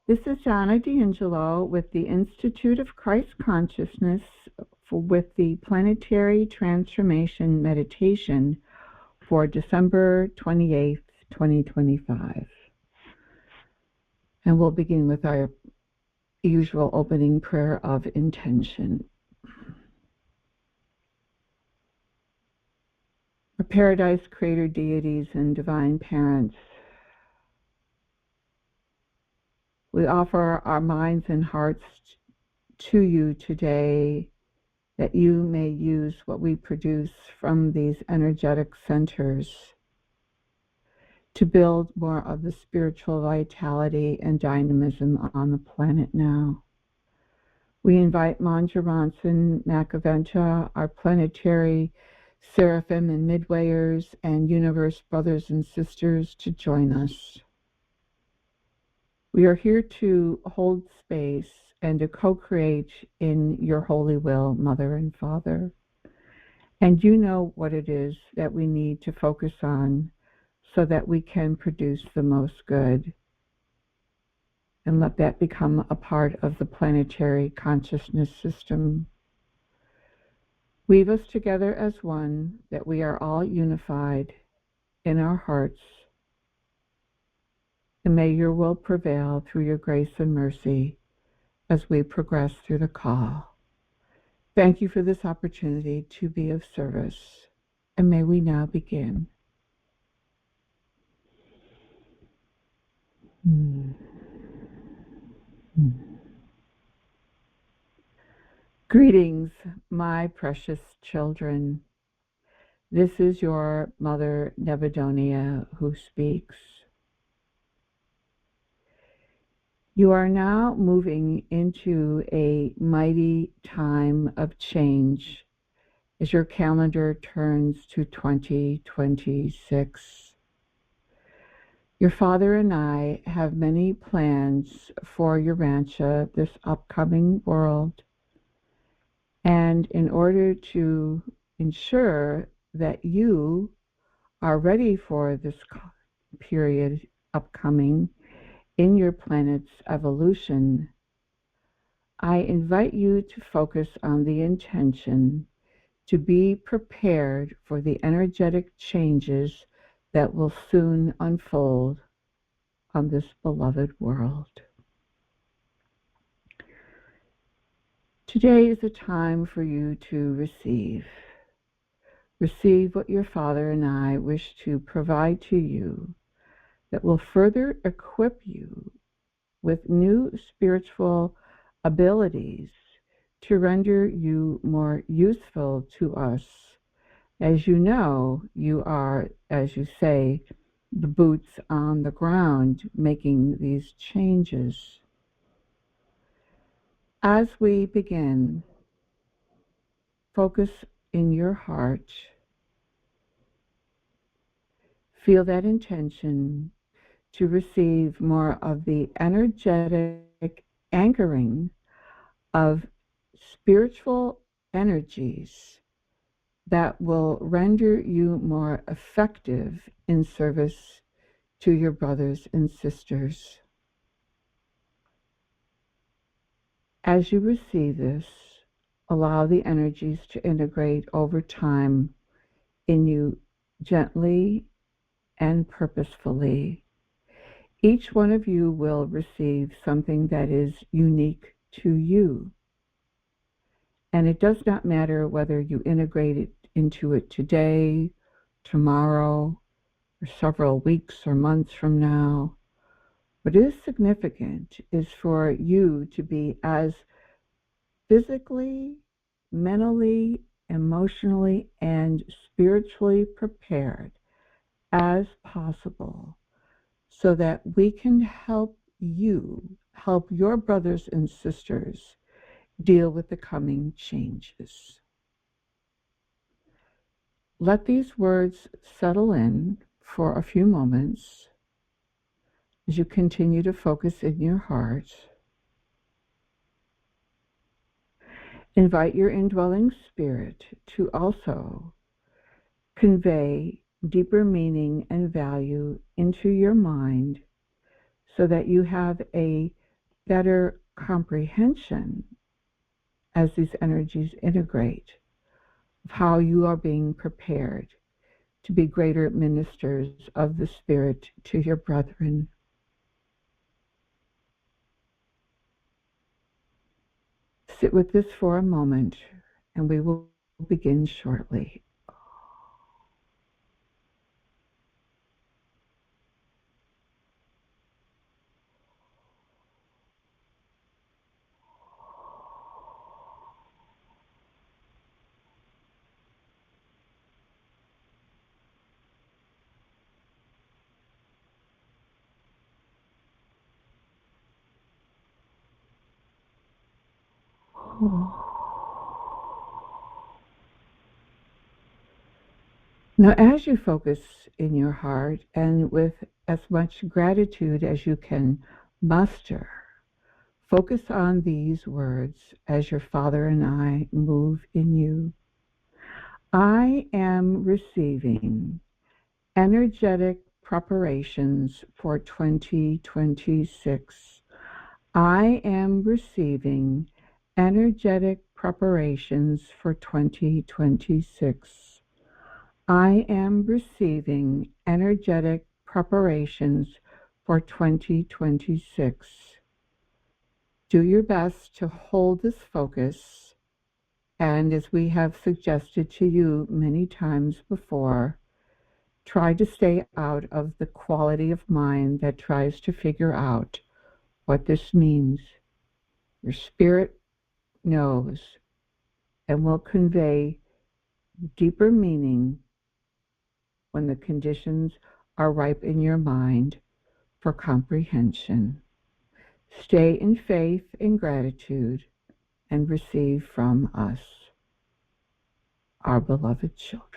This is Jana D'Angelo with the Institute of Christ Consciousness with the Planetary Transformation Meditation for December 28th, 2025. And we'll begin with our usual opening prayer of intention. Our Paradise Creator deities and divine parents, we offer our minds and hearts to you today, that you may use what we produce from these energetic centers to build more of the spiritual vitality and dynamism on the planet now. We invite Manja Ronson, Macaventa, our planetary seraphim and midwayers and universe brothers and sisters to join us. We are here to hold space and to co-create in your holy will, Mother and Father. And you know what it is that we need to focus on so that we can produce the most good. And let that become a part of the planetary consciousness system. Weave us together as one, that we are all unified in our hearts. And may your will prevail through your grace and mercy as we progress through the call. Thank you for this opportunity to be of service, and may we now begin. Greetings, my precious children. This is your Mother Nevedonia who speaks. You are now moving into a mighty time of change as your calendar turns to 2026. Your father and I have many plans for Urantia, this upcoming world, and in order to ensure that you are ready for this period upcoming, in your planet's evolution, I invite you to focus on the intention to be prepared for the energetic changes that will soon unfold on this beloved world. Today is a time for you to receive. Receive what your Father and I wish to provide to you, that will further equip you with new spiritual abilities to render you more useful to us. As you know, you are, as you say, the boots on the ground making these changes. As we begin, focus in your heart. Feel that intention to receive more of the energetic anchoring of spiritual energies that will render you more effective in service to your brothers and sisters. As you receive this, allow the energies to integrate over time in you gently and purposefully. Each one of you will receive something that is unique to you. And it does not matter whether you integrate it into it today, tomorrow, or several weeks or months from now. What is significant is for you to be as physically, mentally, emotionally, and spiritually prepared as possible, so that we can help you help your brothers and sisters deal with the coming changes. Let these words settle in for a few moments as you continue to focus in your heart. Invite your indwelling spirit to also convey deeper meaning and value into your mind, so that you have a better comprehension as these energies integrate of how you are being prepared to be greater ministers of the Spirit to your brethren. Sit with this for a moment, and we will begin shortly. Now, as you focus in your heart and with as much gratitude as you can muster, focus on these words as your Father and I move in you. I am receiving energetic preparations for 2026. I am receiving energetic preparations for 2026. I am receiving energetic preparations for 2026. Do your best to hold this focus, and as we have suggested to you many times before, try to stay out of the quality of mind that tries to figure out what this means. Your spirit knows and will convey deeper meaning when the conditions are ripe in your mind for comprehension. Stay in faith and gratitude and receive from us, our beloved children.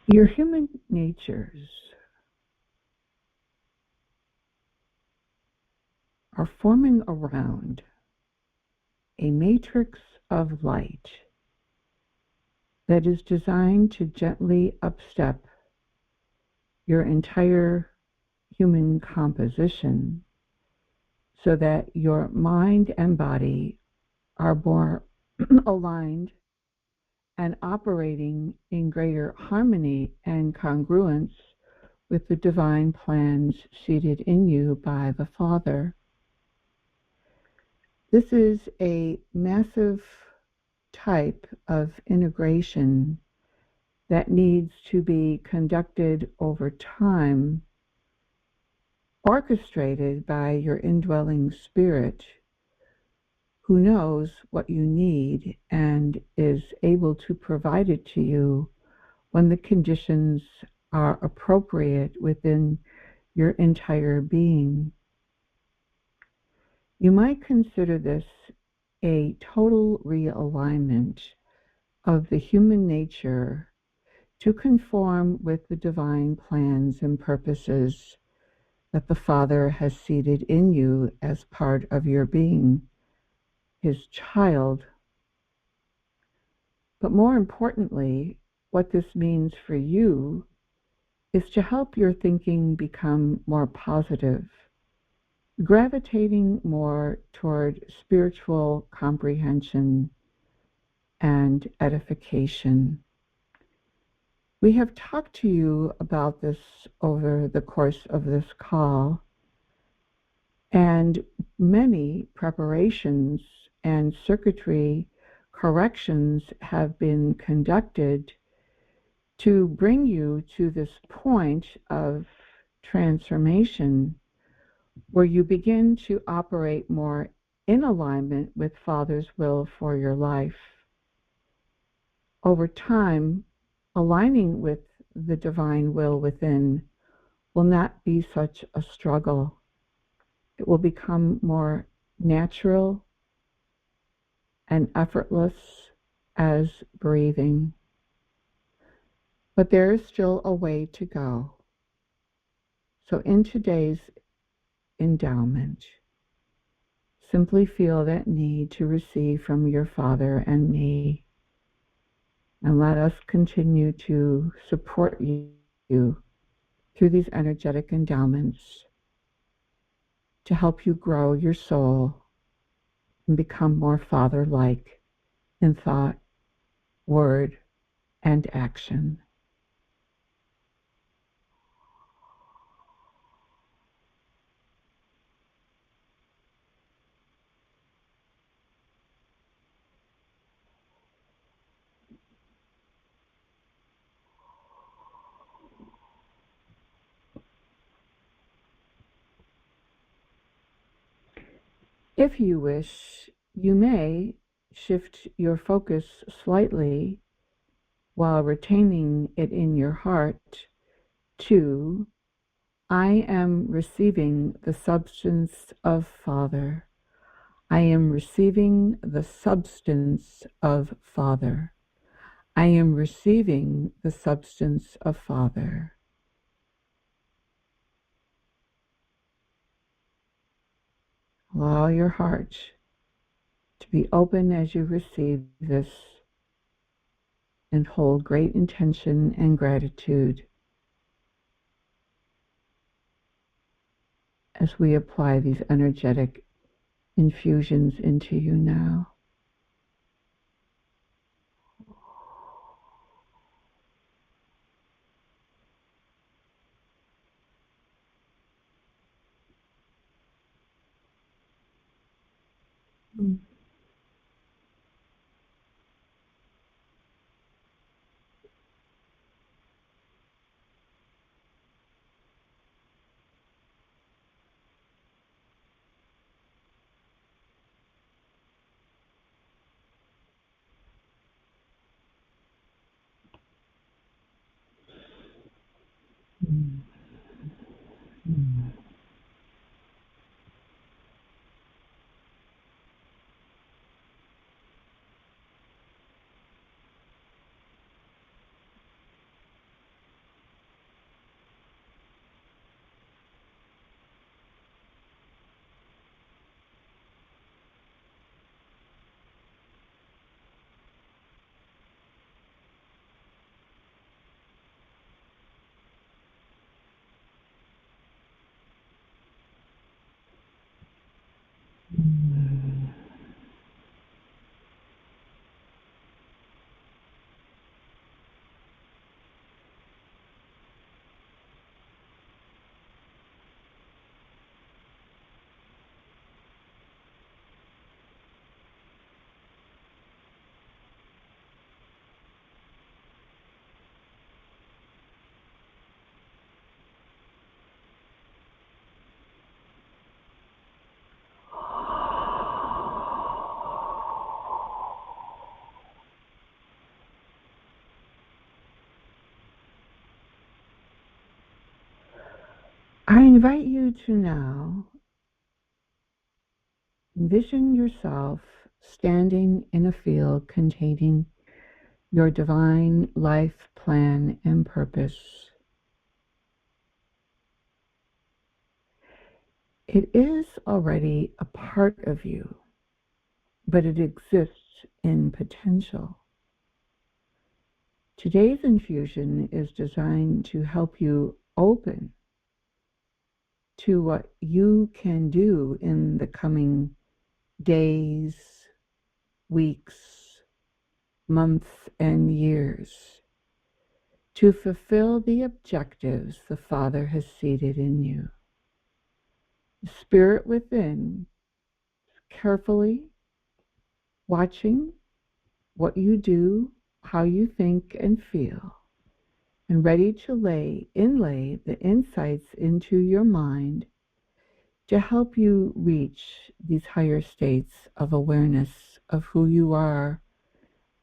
Your human natures are forming around a matrix of light that is designed to gently upstep your entire human composition so that your mind and body are more aligned and operating in greater harmony and congruence with the divine plans seated in you by the Father. This is a massive type of integration that needs to be conducted over time, orchestrated by your indwelling spirit, who knows what you need and is able to provide it to you when the conditions are appropriate within your entire being. You might consider this a total realignment of the human nature to conform with the divine plans and purposes that the Father has seated in you as part of your being, His child. But more importantly, what this means for you is to help your thinking become more positive, gravitating more toward spiritual comprehension and edification. We have talked to you about this over the course of this call, and many preparations and circuitry corrections have been conducted to bring you to this point of transformation where you begin to operate more in alignment with Father's will for your life. Over time, aligning with the divine will within will not be such a struggle. It will become more natural and effortless as breathing. But there is still a way to go. So in today's endowment, simply feel that need to receive from your Father and me, and let us continue to support you through these energetic endowments to help you grow your soul and become more Father-like in thought, word, and action. If you wish, you may shift your focus slightly while retaining it in your heart to, I am receiving the substance of Father. I am receiving the substance of Father. I am receiving the substance of Father. Allow your heart to be open as you receive this, and hold great intention and gratitude as we apply these energetic infusions into you now. Mm. Mm. Mm. I invite you to now envision yourself standing in a field containing your divine life plan and purpose. It is already a part of you, but it exists in potential. Today's infusion is designed to help you open to what you can do in the coming days, weeks, months, and years to fulfill the objectives the Father has seated in you. The Spirit within, carefully watching what you do, how you think and feel, and ready to inlay the insights into your mind to help you reach these higher states of awareness of who you are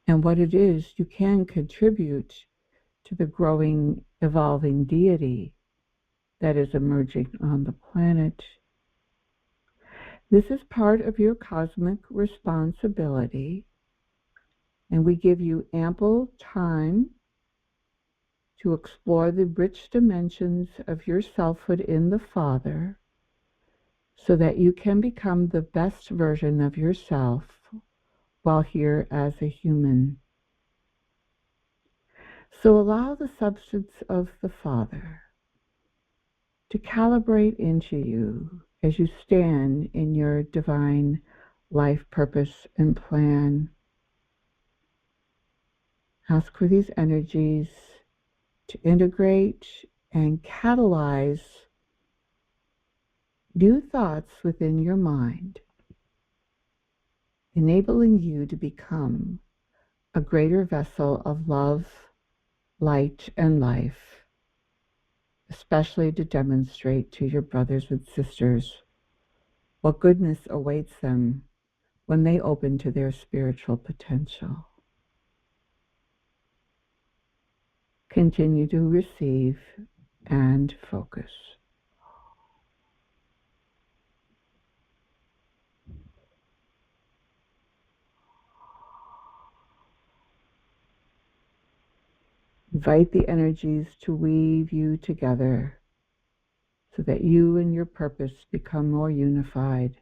and what it is you can contribute to the growing, evolving deity that is emerging on the planet. This is part of your cosmic responsibility, and we give you ample time to explore the rich dimensions of your selfhood in the Father so that you can become the best version of yourself while here as a human. So allow the substance of the Father to calibrate into you as you stand in your divine life purpose and plan. Ask for these energies to integrate and catalyze new thoughts within your mind, enabling you to become a greater vessel of love, light, and life, especially to demonstrate to your brothers and sisters what goodness awaits them when they open to their spiritual potential. Continue to receive and focus. Invite the energies to weave you together so that you and your purpose become more unified.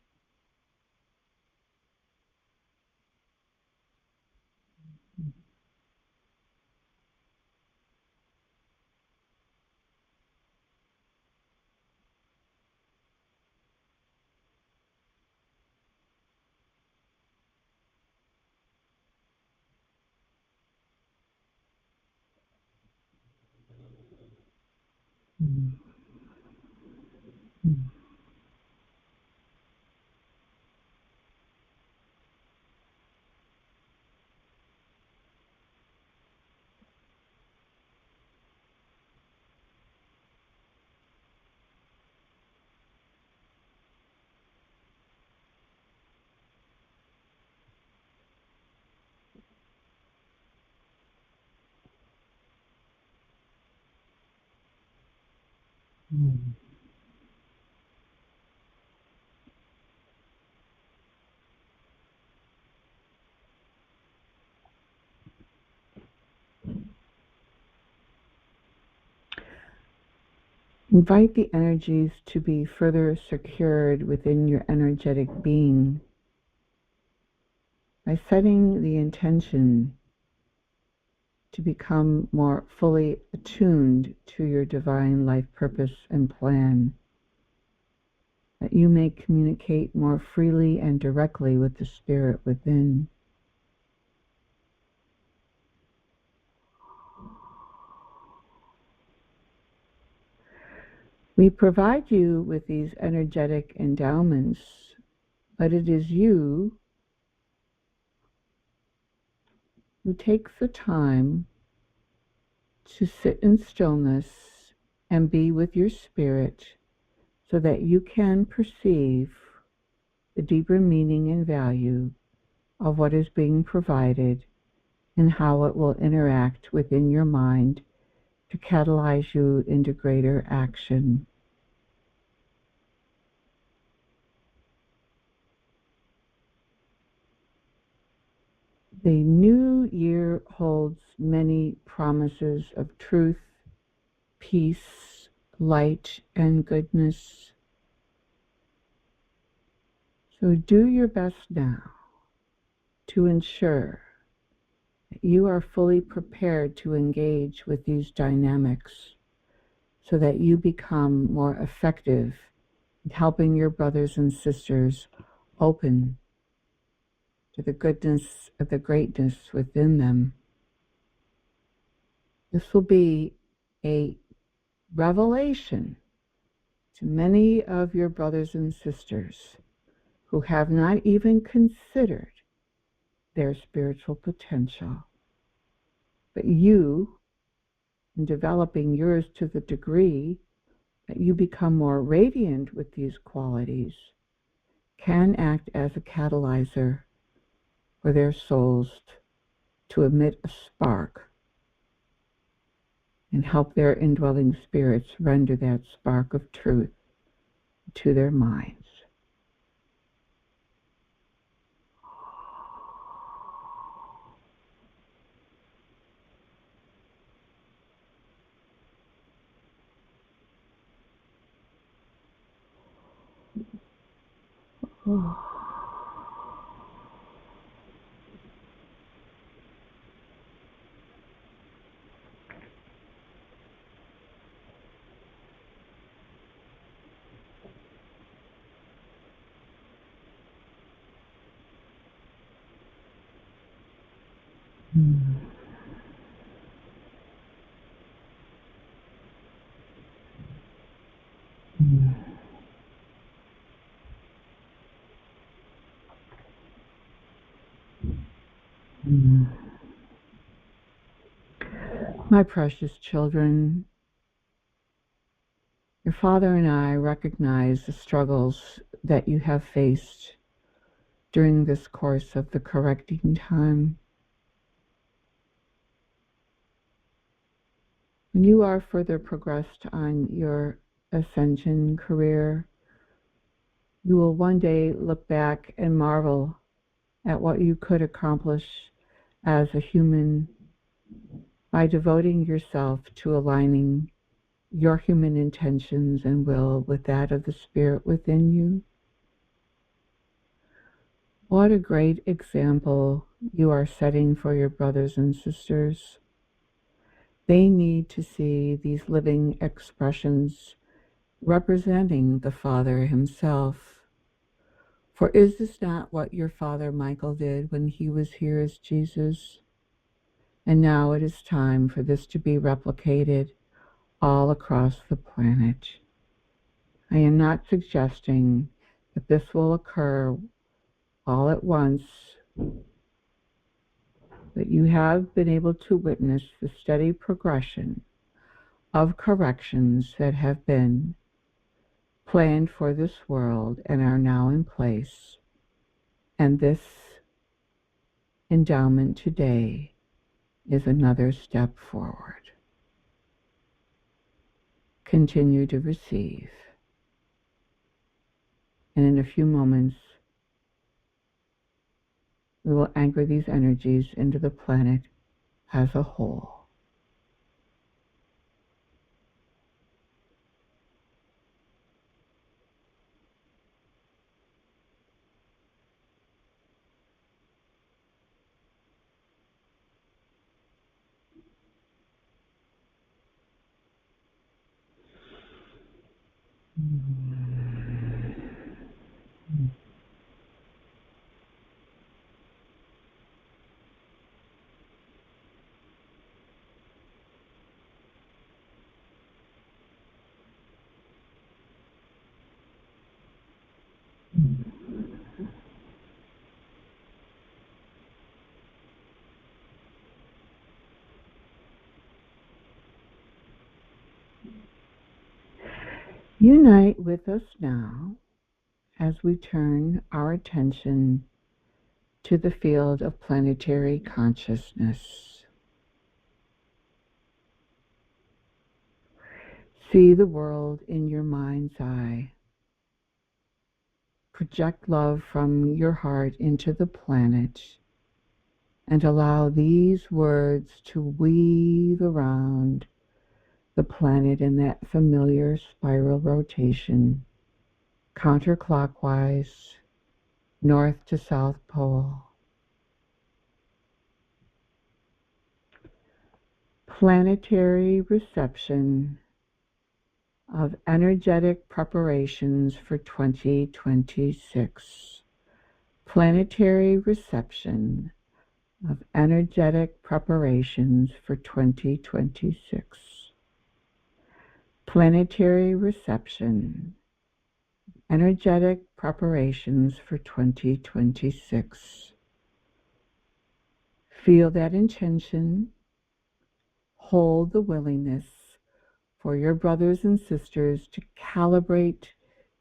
Invite the energies to be further secured within your energetic being by setting the intention to become more fully attuned to your divine life purpose and plan, that you may communicate more freely and directly with the Spirit within. We provide you with these energetic endowments, but it is you who takes the time to sit in stillness and be with your spirit so that you can perceive the deeper meaning and value of what is being provided and how it will interact within your mind to catalyze you into greater action. The new year holds many promises of truth, peace, light, and goodness. So do your best now to ensure that you are fully prepared to engage with these dynamics so that you become more effective in helping your brothers and sisters open to the goodness of the greatness within them. This will be a revelation to many of your brothers and sisters who have not even considered their spiritual potential. But you, in developing yours to the degree that you become more radiant with these qualities, can act as a catalyzer for their souls to emit a spark and help their indwelling spirits render that spark of truth to their minds. Oh. Mm. Mm. Mm. My precious children, your father and I recognize the struggles that you have faced during this course of the correcting time. When you are further progressed on your ascension career, you will one day look back and marvel at what you could accomplish as a human by devoting yourself to aligning your human intentions and will with that of the Spirit within you. What a great example you are setting for your brothers and sisters. They need to see these living expressions representing the Father himself. For is this not what your father Michael did when he was here as Jesus? And now it is time for this to be replicated all across the planet. I am not suggesting that this will occur all at once, but you have been able to witness the steady progression of corrections that have been planned for this world and are now in place. And this endowment today is another step forward. Continue to receive. And in a few moments, we will anchor these energies into the planet as a whole. Unite with us now as we turn our attention to the field of planetary consciousness. See the world in your mind's eye. Project love from your heart into the planet and allow these words to weave around the planet in that familiar spiral rotation, counterclockwise, north to south pole. Planetary reception of energetic preparations for 2026. Planetary reception of energetic preparations for 2026. Planetary reception, energetic preparations for 2026. Feel that intention. Hold the willingness for your brothers and sisters to calibrate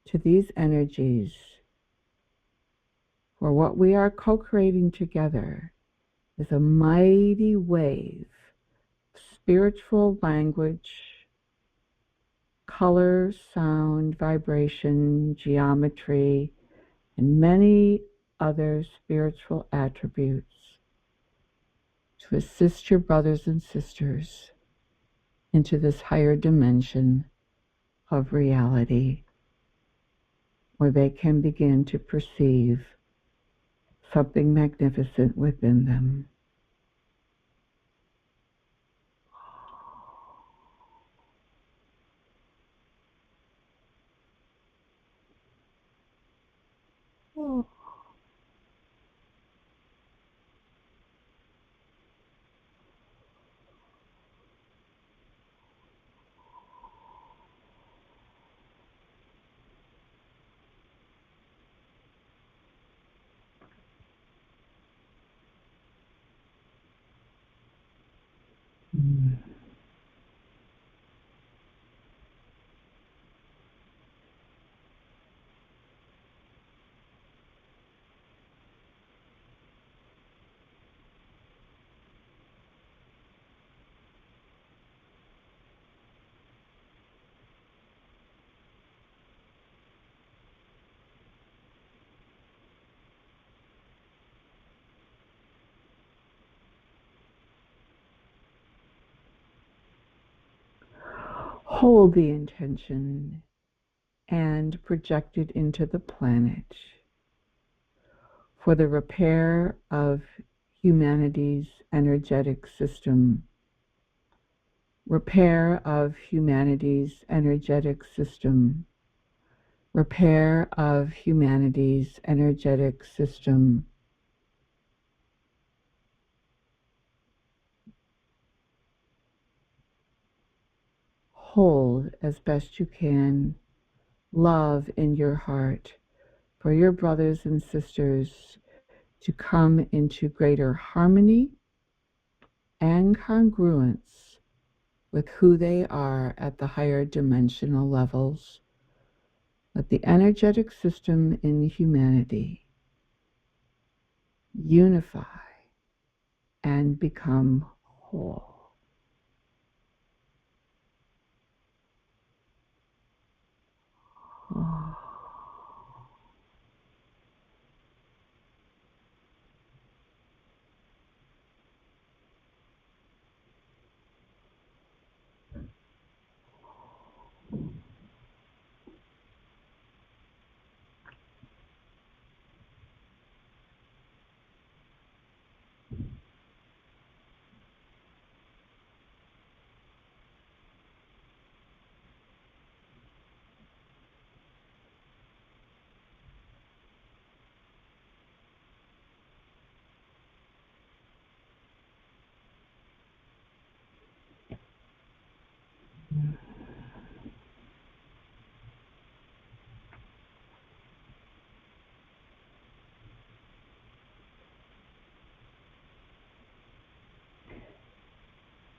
to these energies. For what we are co-creating together is a mighty wave of spiritual language, color, sound, vibration, geometry, and many other spiritual attributes to assist your brothers and sisters into this higher dimension of reality, where they can begin to perceive something magnificent within them. Oh. Mm. Hold the intention and project it into the planet for the repair of humanity's energetic system. Repair of humanity's energetic system. Repair of humanity's energetic system. Hold as best you can love in your heart for your brothers and sisters to come into greater harmony and congruence with who they are at the higher dimensional levels. Let the energetic system in humanity unify and become whole. Oh.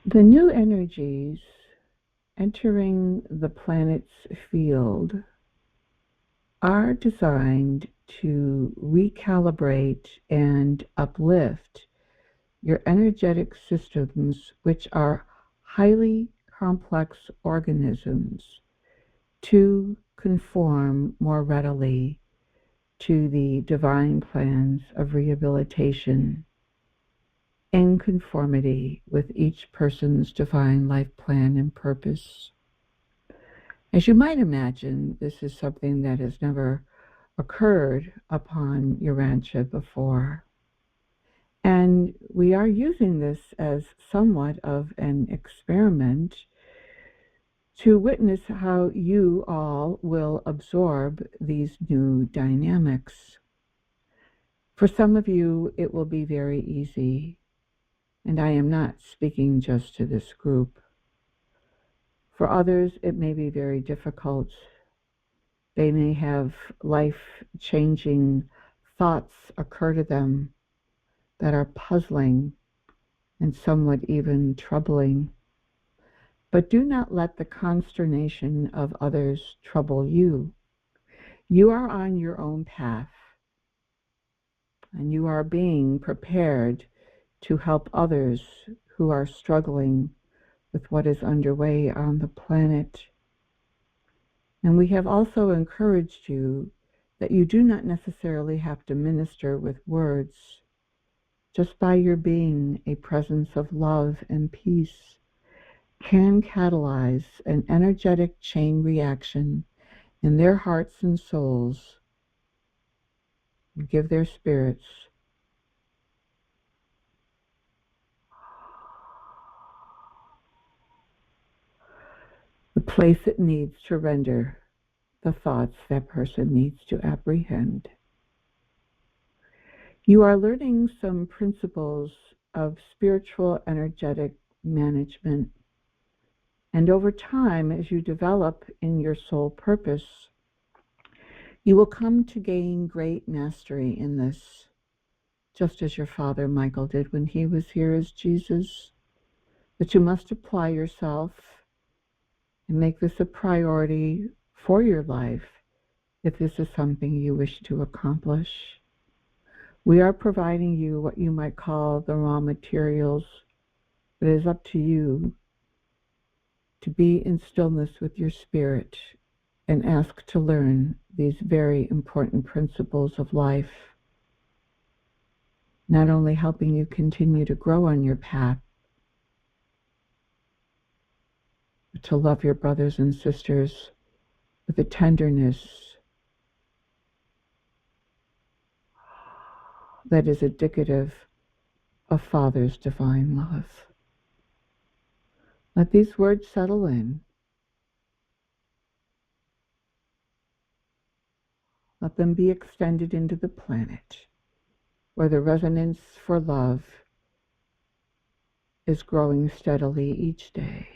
The new energies entering the planet's field are designed to recalibrate and uplift your energetic systems, which are highly complex organisms, to conform more readily to the divine plans of rehabilitation. in conformity with each person's divine life plan and purpose. As you might imagine, this is something that has never occurred upon Urantia before. And we are using this as somewhat of an experiment to witness how you all will absorb these new dynamics. For some of you, it will be very easy, and I am not speaking just to this group. For others, it may be very difficult. They may have life-changing thoughts occur to them that are puzzling and somewhat even troubling. But do not let the consternation of others trouble you. You are on your own path, and you are being prepared to help others who are struggling with what is underway on the planet. And we have also encouraged you that you do not necessarily have to minister with words. Just by your being a presence of love and peace can catalyze an energetic chain reaction in their hearts and souls and give their spirits the place it needs to render the thoughts that person needs to apprehend. You are learning some principles of spiritual energetic management, and over time, as you develop in your soul purpose, you will come to gain great mastery in this, just as your father Michael did when he was here as Jesus, that you must apply yourself and make this a priority for your life if this is something you wish to accomplish. We are providing you what you might call the raw materials, but it is up to you to be in stillness with your spirit and ask to learn these very important principles of life, not only helping you continue to grow on your path, but to love your brothers and sisters with a tenderness that is indicative of Father's divine love. Let these words settle in. Let them be extended into the planet, where the resonance for love is growing steadily each day.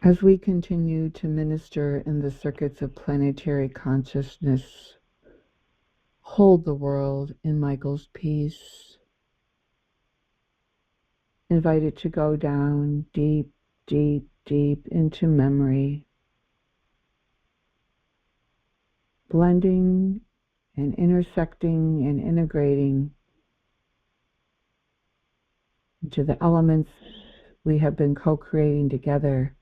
As we continue to minister in the circuits of planetary consciousness, hold the world in Michael's peace. Invite it to go down deep, deep, deep into memory, blending and intersecting and integrating into the elements we have been co-creating together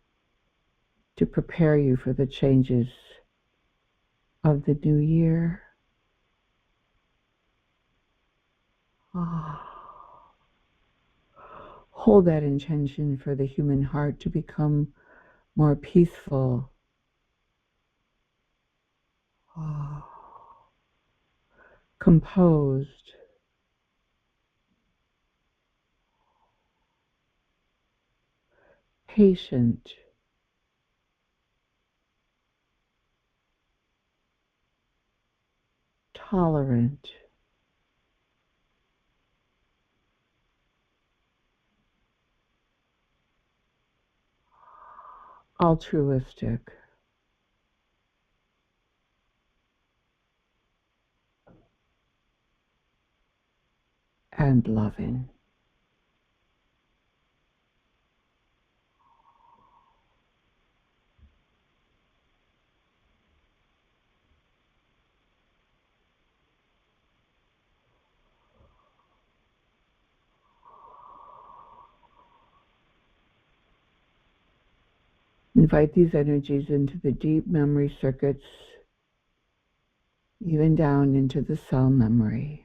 to prepare you for the changes of the new year. Hold that intention for the human heart to become more peaceful, composed, patient, tolerant, altruistic, and loving. Invite these energies into the deep memory circuits, even down into the cell memory.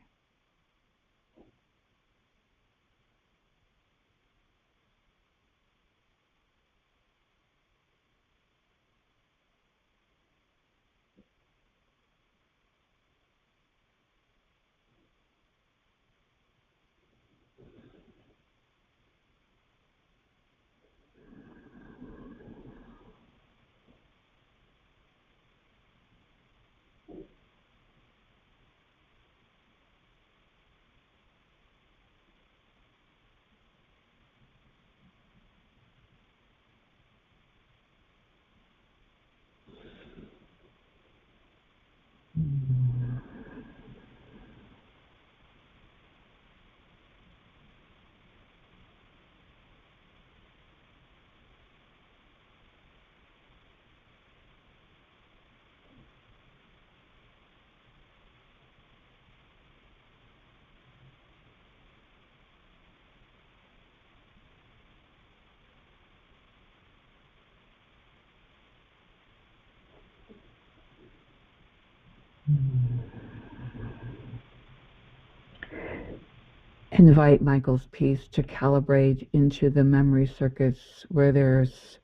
Invite Michael's peace to calibrate into the memory circuits where there's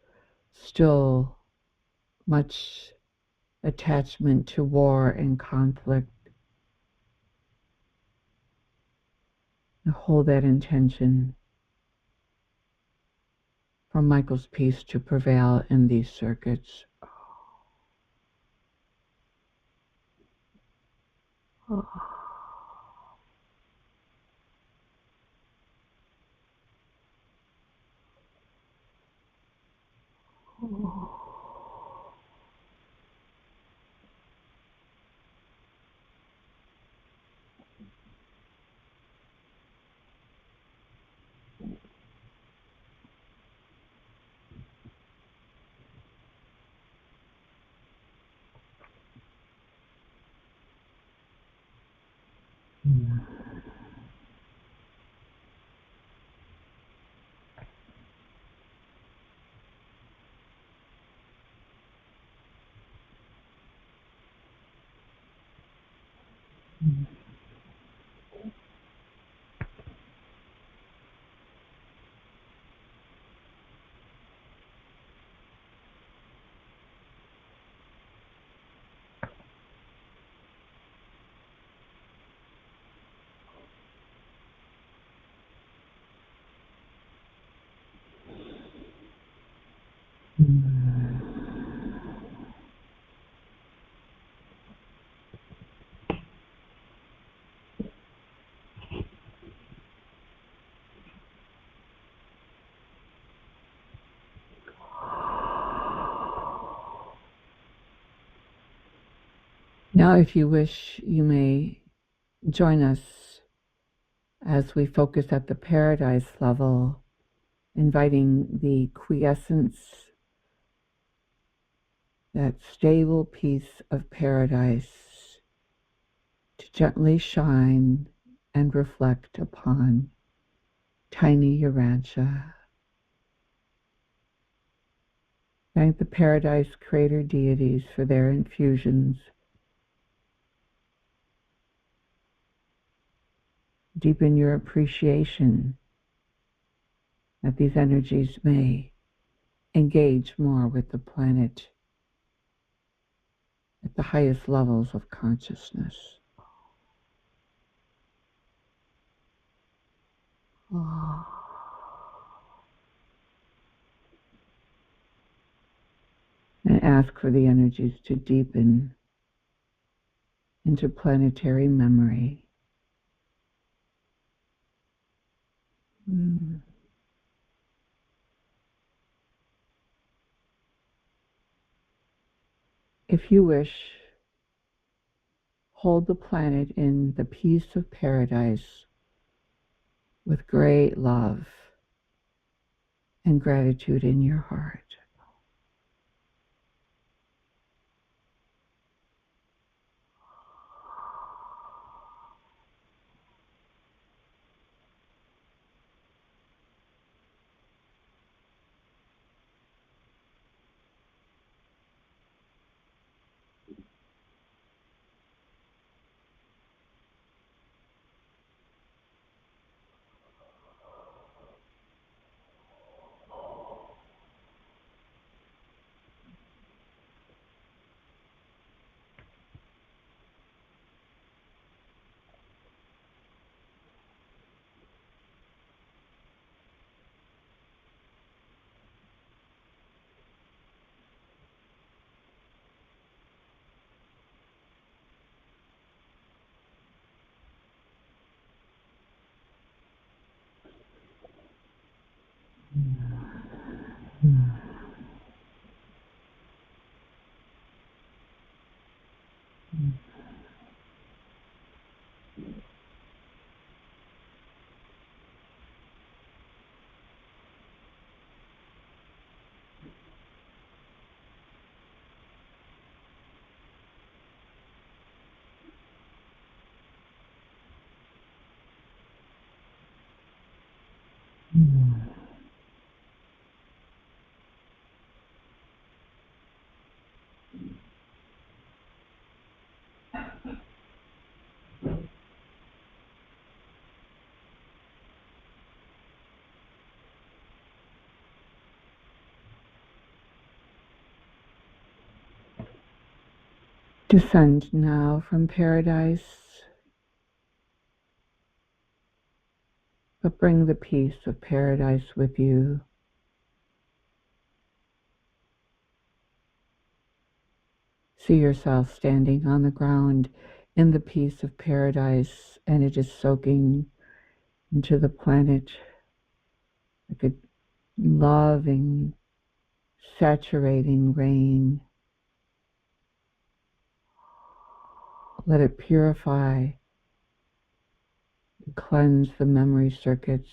still much attachment to war and conflict. And hold that intention for Michael's peace to prevail in these circuits. Now, if you wish, you may join us as we focus at the paradise level, inviting the quiescence, that stable peace of paradise, to gently shine and reflect upon tiny Urantia. Thank the paradise creator deities for their infusions, deepen your appreciation that these energies may engage more with the planet at the highest levels of consciousness. And ask for the energies to deepen into planetary memory. If you wish, hold the planet in the peace of paradise with great love and gratitude in your heart. Descend now from paradise, but bring the peace of paradise with you. See yourself standing on the ground in the peace of paradise, and it is soaking into the planet like a loving, saturating rain. Let it purify and cleanse the memory circuits,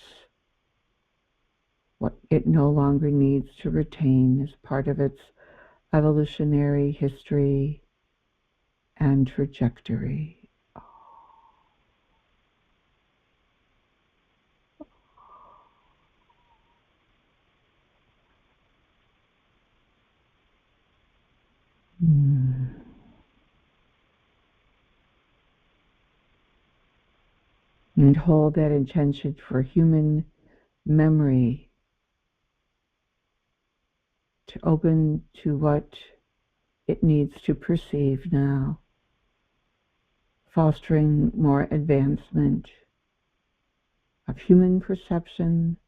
what it no longer needs to retain as part of its evolutionary history and trajectory. And hold that intention for human memory to open to what it needs to perceive now, fostering more advancement of human perception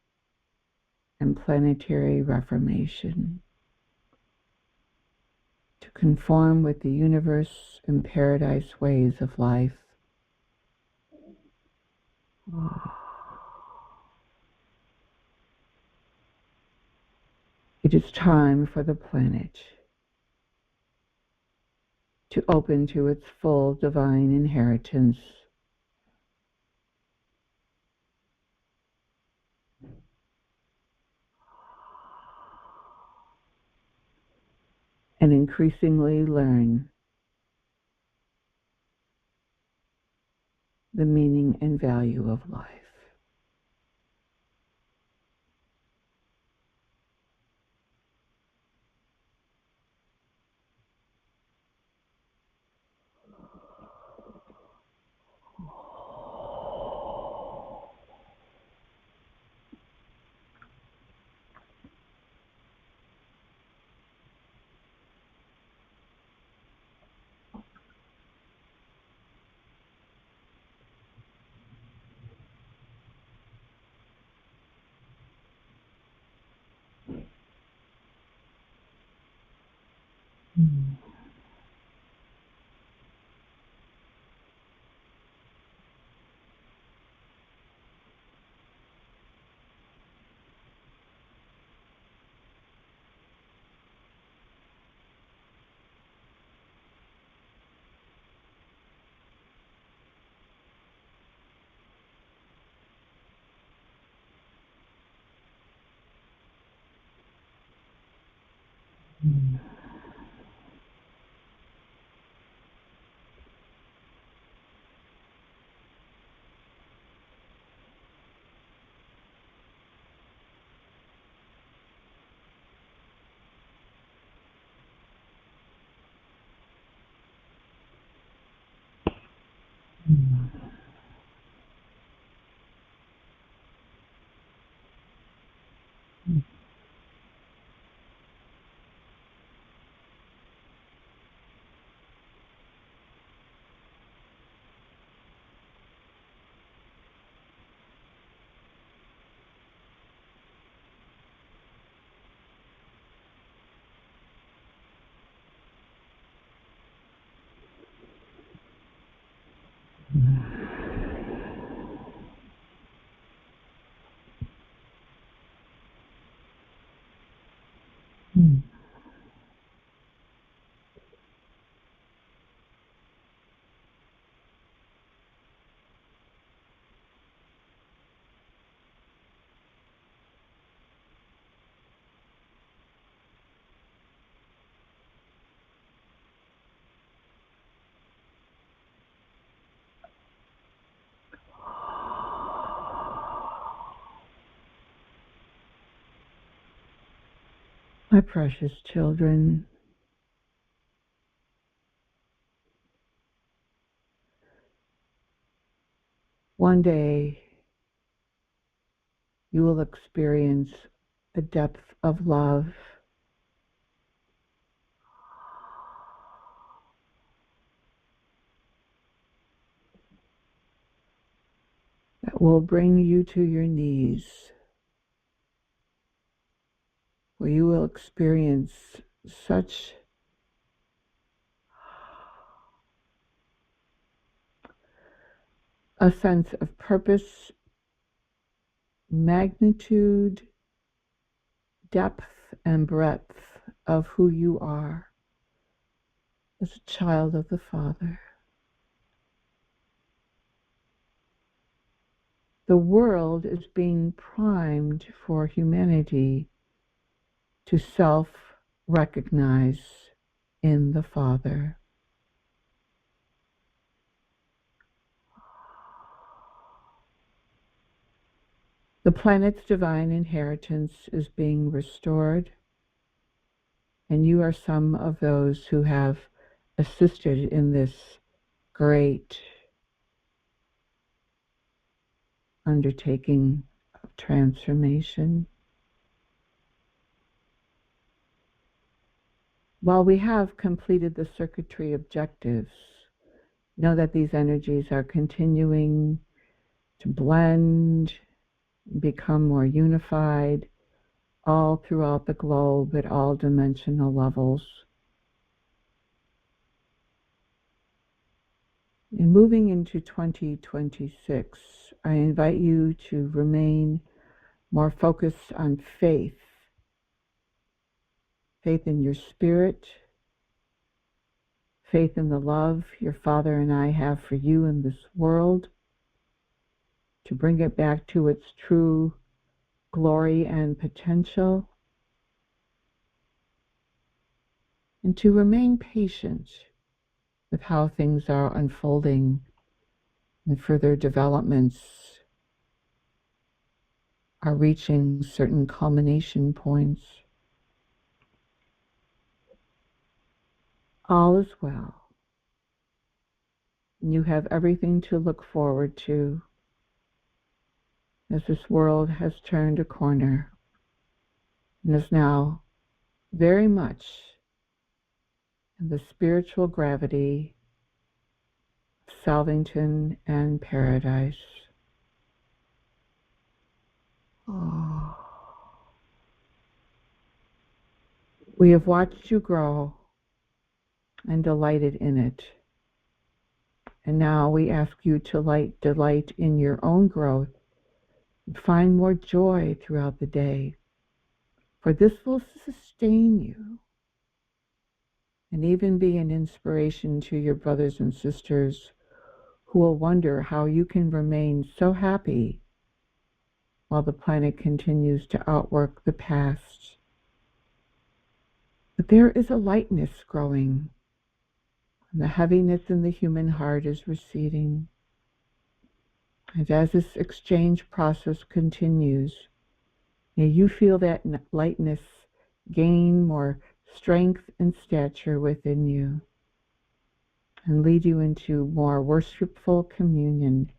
and planetary reformation to conform with the universe and paradise ways of life. It is time for the planet to open to its full divine inheritance. And increasingly learn the meaning and value of life. Mm. Mm. Mm. Mm. My precious children, one day you will experience a depth of love that will bring you to your knees, where you will experience such a sense of purpose, magnitude, depth, and breadth of who you are as a child of the Father. The world is being primed for humanity to self-recognize in the Father. The planet's divine inheritance is being restored, and you are some of those who have assisted in this great undertaking of transformation. While we have completed the circuitry objectives, know that these energies are continuing to blend, become more unified, all throughout the globe at all dimensional levels. In moving into 2026, I invite you to remain more focused on faith, faith in your spirit, faith in the love your Father and I have for you in this world, to bring it back to its true glory and potential, and to remain patient with how things are unfolding and further developments are reaching certain culmination points. All is well. You have everything to look forward to as this world has turned a corner and is now very much in the spiritual gravity of Salvington and Paradise. Oh. We have watched you grow and delighted in it. And now we ask you to delight in your own growth and find more joy throughout the day, for this will sustain you and even be an inspiration to your brothers and sisters who will wonder how you can remain so happy while the planet continues to outwork the past. But there is a lightness growing, and the heaviness in the human heart is receding. And as this exchange process continues, may you feel that lightness gain more strength and stature within you and lead you into more worshipful communion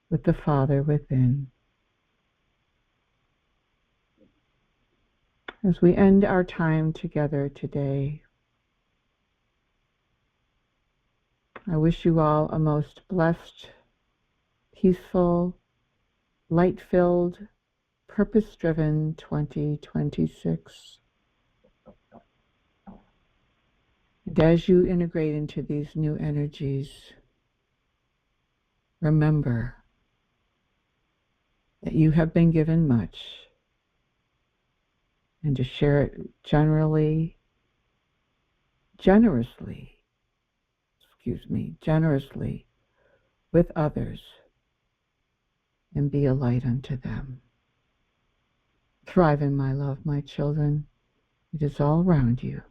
with the Father within. As we end our time together today, I wish you all a most blessed, peaceful, light-filled, purpose-driven 2026. And as you integrate into these new energies, remember that you have been given much, and to share it generously with others, and be a light unto them. Thrive in my love, my children. It is all around you,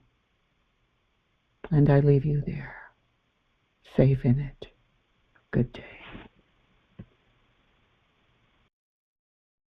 and I leave you there, safe in it. Good day.